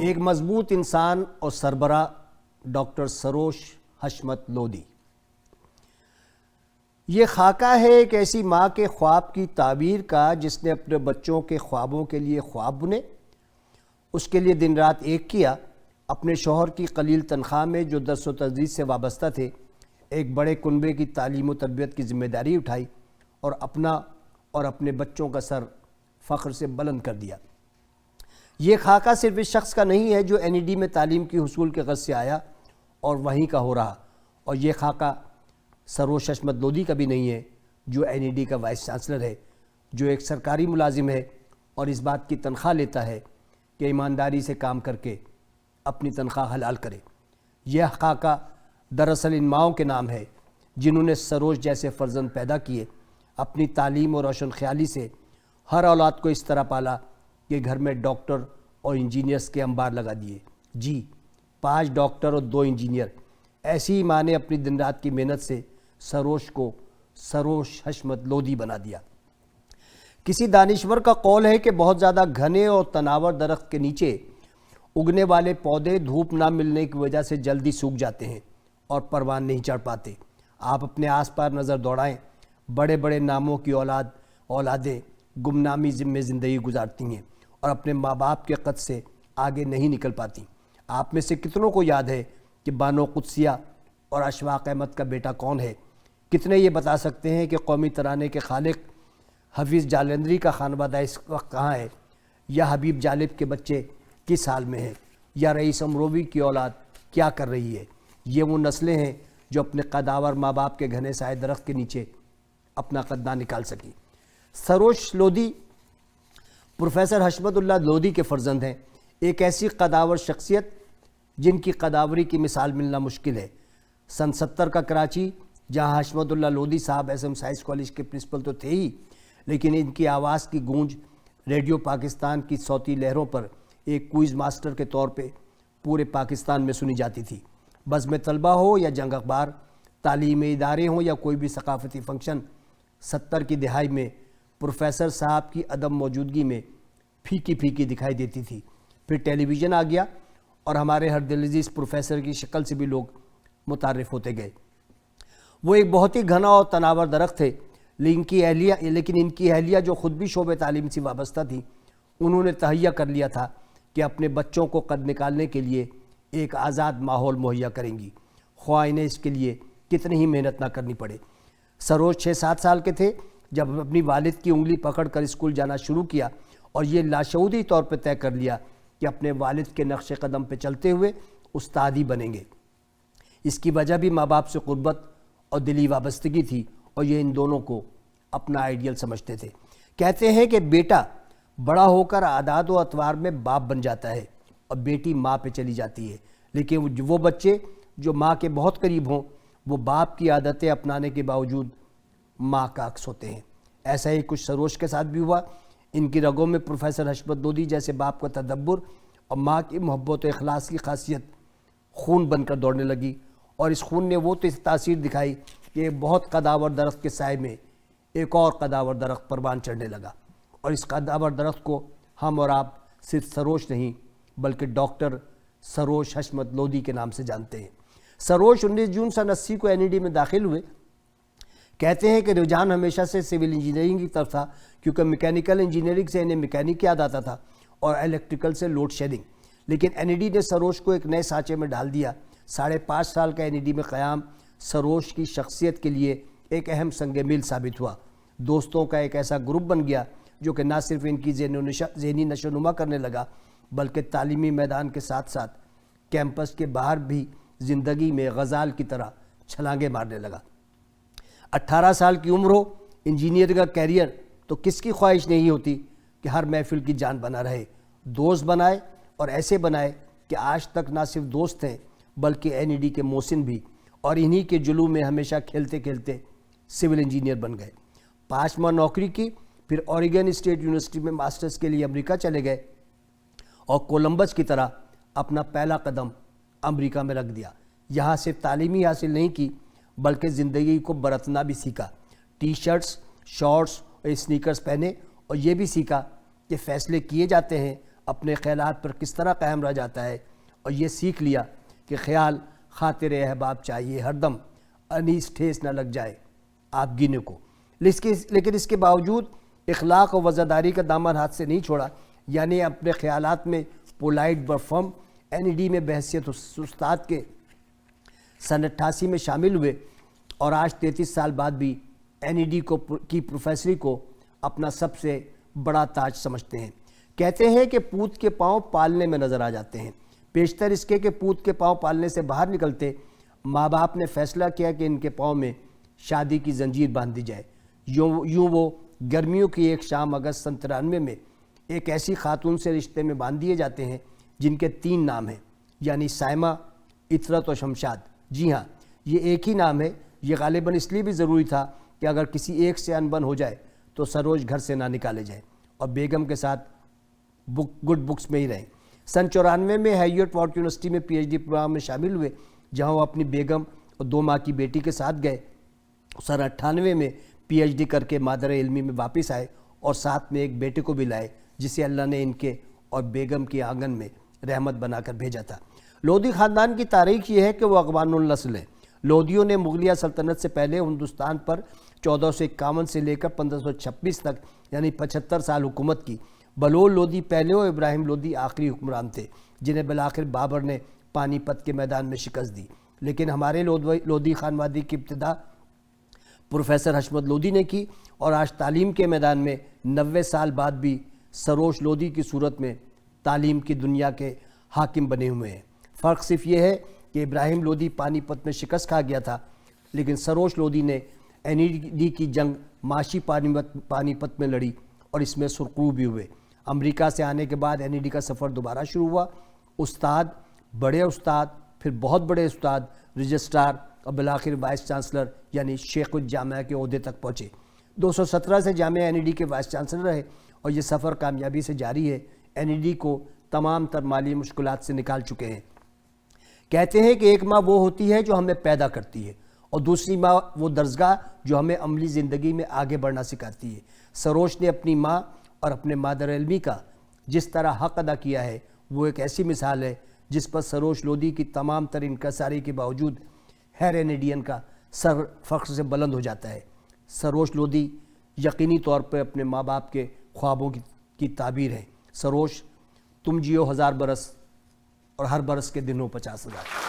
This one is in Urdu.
ایک مضبوط انسان اور سربراہ ڈاکٹر سروش حشمت لودھی۔ یہ خاکہ ہے ایک ایسی ماں کے خواب کی تعبیر کا جس نے اپنے بچوں کے خوابوں کے لیے خواب بنے، اس کے لیے دن رات ایک کیا، اپنے شوہر کی قلیل تنخواہ میں جو درس و تدریس سے وابستہ تھے ایک بڑے کنبے کی تعلیم و تربیت کی ذمہ داری اٹھائی اور اپنا اور اپنے بچوں کا سر فخر سے بلند کر دیا۔ یہ خاکہ صرف اس شخص کا نہیں ہے جو NED میں تعلیم کی حصول کے غرض سے آیا اور وہیں کا ہو رہا، اور یہ خاکہ سروش حشمت لودھی کا بھی نہیں ہے جو NED کا وائس چانسلر ہے، جو ایک سرکاری ملازم ہے اور اس بات کی تنخواہ لیتا ہے کہ ایمانداری سے کام کر کے اپنی تنخواہ حلال کرے۔ یہ خاکہ دراصل ان ماؤں کے نام ہے جنہوں نے سروش جیسے فرزند پیدا کیے، اپنی تعلیم اور روشن خیالی سے ہر اولاد کو اس طرح پالا کہ گھر میں ڈاکٹر اور انجینئرز کے انبار لگا دیے۔ جی 5 ڈاکٹر اور 2 انجینئر، ایسی ہی ماں نے اپنی دن رات کی محنت سے سروش کو سروش حشمت لودھی بنا دیا۔ کسی دانشور کا قول ہے کہ بہت زیادہ گھنے اور تناور درخت کے نیچے اگنے والے پودے دھوپ نہ ملنے کی وجہ سے جلدی سوکھ جاتے ہیں اور پروان نہیں چڑھ پاتے۔ آپ اپنے آس پاس نظر دوڑائیں، بڑے بڑے ناموں کی اولادیں گمنامی میں زندگی گزارتی ہیں اور اپنے ماں باپ کے قد سے آگے نہیں نکل پاتی۔ آپ میں سے کتنوں کو یاد ہے کہ بانو قدسیہ اور اشفاق احمد کا بیٹا کون ہے؟ کتنے یہ بتا سکتے ہیں کہ قومی ترانے کے خالق حفیظ جالندری کا خانوادہ اس وقت کہاں ہے، یا حبیب جالب کے بچے کس حال میں ہیں، یا رئیس امروی کی اولاد کیا کر رہی ہے؟ یہ وہ نسلیں ہیں جو اپنے قداور ماں باپ کے گھنے سائے درخت کے نیچے اپنا قد نہ نکال سکی۔ سروش لودھی پروفیسر حشمت اللہ لودھی کے فرزند ہیں، ایک ایسی قداور شخصیت جن کی قداوری کی مثال ملنا مشکل ہے۔ سن 70 کا کراچی، جہاں حشمت اللہ لودھی صاحب SM سائنس کالج کے پرنسپل تو تھے ہی، لیکن ان کی آواز کی گونج ریڈیو پاکستان کی صوتی لہروں پر ایک کوئز ماسٹر کے طور پہ پورے پاکستان میں سنی جاتی تھی۔ بزم طلبہ ہو یا جنگ اخبار، تعلیمی ادارے ہوں یا کوئی بھی ثقافتی فنکشن، 70 کی دہائی میں پروفیسر صاحب کی عدم موجودگی میں پھیکی پھیکی دکھائی دیتی تھی۔ پھر ٹیلی ویژن آ گیا اور ہمارے ہر دلعزیز پروفیسر کی شکل سے بھی لوگ متعارف ہوتے گئے۔ وہ ایک بہت ہی گھنا اور تناور درخت تھے، لیکن ان کی اہلیہ جو خود بھی شعبہ تعلیم سے وابستہ تھی، انہوں نے تہیہ کر لیا تھا کہ اپنے بچوں کو قد نکالنے کے لیے ایک آزاد ماحول مہیا کریں گی، خواہ انہیں اس کے لیے کتنی ہی محنت نہ کرنی پڑے۔ سروش 6-7 سال کے تھے جب اپنی والد کی انگلی پکڑ کر اسکول جانا شروع کیا اور یہ لاشعوری طور پہ طے کر لیا کہ اپنے والد کے نقش قدم پہ چلتے ہوئے استاد ہی بنیں گے۔ اس کی وجہ بھی ماں باپ سے قربت اور دلی وابستگی تھی، اور یہ ان دونوں کو اپنا آئیڈیل سمجھتے تھے۔ کہتے ہیں کہ بیٹا بڑا ہو کر عادات و اطوار میں باپ بن جاتا ہے اور بیٹی ماں پہ چلی جاتی ہے، لیکن وہ بچے جو ماں کے بہت قریب ہوں وہ باپ کی عادتیں اپنانے کے باوجود ماں کا عکس ہوتے ہیں۔ ایسا ہی کچھ سروش کے ساتھ بھی ہوا۔ ان کی رگوں میں پروفیسر حشمت لودھی جیسے باپ کا تدبر اور ماں کی محبت و اخلاص کی خاصیت خون بن کر دوڑنے لگی، اور اس خون نے وہ تاثیر دکھائی کہ ایک بہت قداور درخت کے سائے میں ایک اور قداور درخت پروان چڑھنے لگا، اور اس قداور درخت کو ہم اور آپ صرف سروش نہیں بلکہ ڈاکٹر سروش حشمت لودھی کے نام سے جانتے ہیں۔ سروش 19 جون سن 80 کو NED میں داخل ہوئے۔ کہتے ہیں کہ رجحان ہمیشہ سے سول انجینئرنگ کی طرف تھا، کیونکہ میکینیکل انجینئرنگ سے انہیں میکینک یاد آتا تھا اور الیکٹریکل سے لوڈ شیڈنگ، لیکن NED نے سروش کو ایک نئے سانچے میں ڈال دیا۔ 5.5 سال کا NED میں قیام سروش کی شخصیت کے لیے ایک اہم سنگ میل ثابت ہوا۔ دوستوں کا ایک ایسا گروپ بن گیا جو کہ نہ صرف ان کی ذہنی نشو و نما کرنے لگا بلکہ تعلیمی میدان کے ساتھ ساتھ کیمپس کے باہر بھی زندگی میں غزال کی طرح چھلانگیں مارنے لگا۔ 18 سال کی عمر ہو، انجینئر کا کیریئر، تو کس کی خواہش نہیں ہوتی کہ ہر محفل کی جان بنا رہے۔ دوست بنائے اور ایسے بنائے کہ آج تک نہ صرف دوست ہیں بلکہ NED کے محسن بھی، اور انہی کے جلو میں ہمیشہ کھیلتے کھیلتے سول انجینئر بن گئے۔ 5 ماہ نوکری کی، پھر اوریگن اسٹیٹ یونیورسٹی میں ماسٹرز کے لیے امریکہ چلے گئے اور کولمبس کی طرح اپنا پہلا قدم امریکہ میں رکھ دیا۔ یہاں صرف تعلیمی حاصل نہیں کی بلکہ زندگی کو برتنا بھی سیکھا۔ ٹی شرٹس، شارٹس اور اسنیکرز پہنے، اور یہ بھی سیکھا کہ فیصلے کیے جاتے ہیں اپنے خیالات پر کس طرح قائم رہ جاتا ہے، اور یہ سیکھ لیا کہ خیال خاطر احباب چاہیے، ہر دم انیس ٹھیس نہ لگ جائے آپ گینے کو۔ لیکن اس کے باوجود اخلاق و وزاداری کا دامن ہاتھ سے نہیں چھوڑا، یعنی اپنے خیالات میں پولائٹ برفم NED میں بحیثیت استاد کے سن 88 میں شامل ہوئے، اور آج 33 سال بعد بھی NED کی پروفیسری کو اپنا سب سے بڑا تاج سمجھتے ہیں۔ کہتے ہیں کہ پوت کے پاؤں پالنے میں نظر آ جاتے ہیں، بیشتر اس کے کہ پوت کے پاؤں پالنے سے باہر نکلتے ماں باپ نے فیصلہ کیا کہ ان کے پاؤں میں شادی کی زنجیر باندھ دی جائے۔ یوں وہ گرمیوں کی ایک شام اگست سن 93 میں ایک ایسی خاتون سے رشتے میں باندھ دیے جاتے ہیں جن کے 3 نام ہیں، یعنی سائمہ، عطرت و شمشاد۔ جی ہاں، یہ ایک ہی نام ہے۔ یہ غالباً اس لیے بھی ضروری تھا کہ اگر کسی ایک سے انبن ہو جائے تو سروج گھر سے نہ نکالے جائیں اور بیگم کے ساتھ گڈ بکس میں ہی رہیں۔ سن 94 میں ہیریٹ واٹ یونیورسٹی میں PhD پروگرام میں شامل ہوئے، جہاں وہ اپنی بیگم اور 2 ماہ کی بیٹی کے ساتھ گئے۔ سن 98 میں PhD کر کے مادر علمی میں واپس آئے اور ساتھ میں ایک بیٹے کو بھی لائے جسے اللہ نے ان کے اور بیگم کے آنگن میں رحمت بنا کر بھیجا تھا۔ لودھی خاندان کی تاریخ یہ ہے کہ وہ اغوان النسل ہے۔ لودھیوں نے مغلیہ سلطنت سے پہلے ہندوستان پر 1451 سے لے کر 1526 تک یعنی 75 سال حکومت کی۔ بلول لودھی پہلے اور ابراہیم لودھی آخری حکمران تھے جنہیں بالآخر بابر نے پانی پت کے میدان میں شکست دی۔ لیکن ہمارے لودھی خانوادی کی ابتدا پروفیسر حشمت لودھی نے کی، اور آج تعلیم کے میدان میں 90 سال بعد بھی سروش لودھی کی صورت میں تعلیم کی دنیا کے حاکم بنے ہوئے ہیں۔ فرق صرف یہ ہے کہ ابراہیم لودھی پانی پت میں شکست کھا گیا تھا، لیکن سروش لودھی نے NED کی جنگ معاشی پانی پت میں لڑی اور اس میں سرخرو بھی ہوئے۔ امریکہ سے آنے کے بعد NED کا سفر دوبارہ شروع ہوا۔ استاد، بڑے استاد، پھر بہت بڑے استاد، رجسٹرار اور بالآخر وائس چانسلر یعنی شیخ الجامعہ کے عہدے تک پہنچے۔ 217 سے جامعہ NED کے وائس چانسلر رہے اور یہ سفر کامیابی سے جاری ہے۔ NED کو تمام تر مالی مشکلات سے نکال چکے ہیں۔ کہتے ہیں کہ ایک ماں وہ ہوتی ہے جو ہمیں پیدا کرتی ہے، اور دوسری ماں وہ درسگاہ جو ہمیں عملی زندگی میں آگے بڑھنا سکھاتی ہے۔ سروش نے اپنی ماں اور اپنے مادر علمی کا جس طرح حق ادا کیا ہے، وہ ایک ایسی مثال ہے جس پر سروش لودھی کی تمام تر انکساری کے باوجود ہر NEDین کا سر فخر سے بلند ہو جاتا ہے۔ سروش لودھی یقینی طور پر اپنے ماں باپ کے خوابوں کی تعبیر ہے۔ سروش، تم جیو 1000 برس اور ہر برس کے دن ہو 50,000۔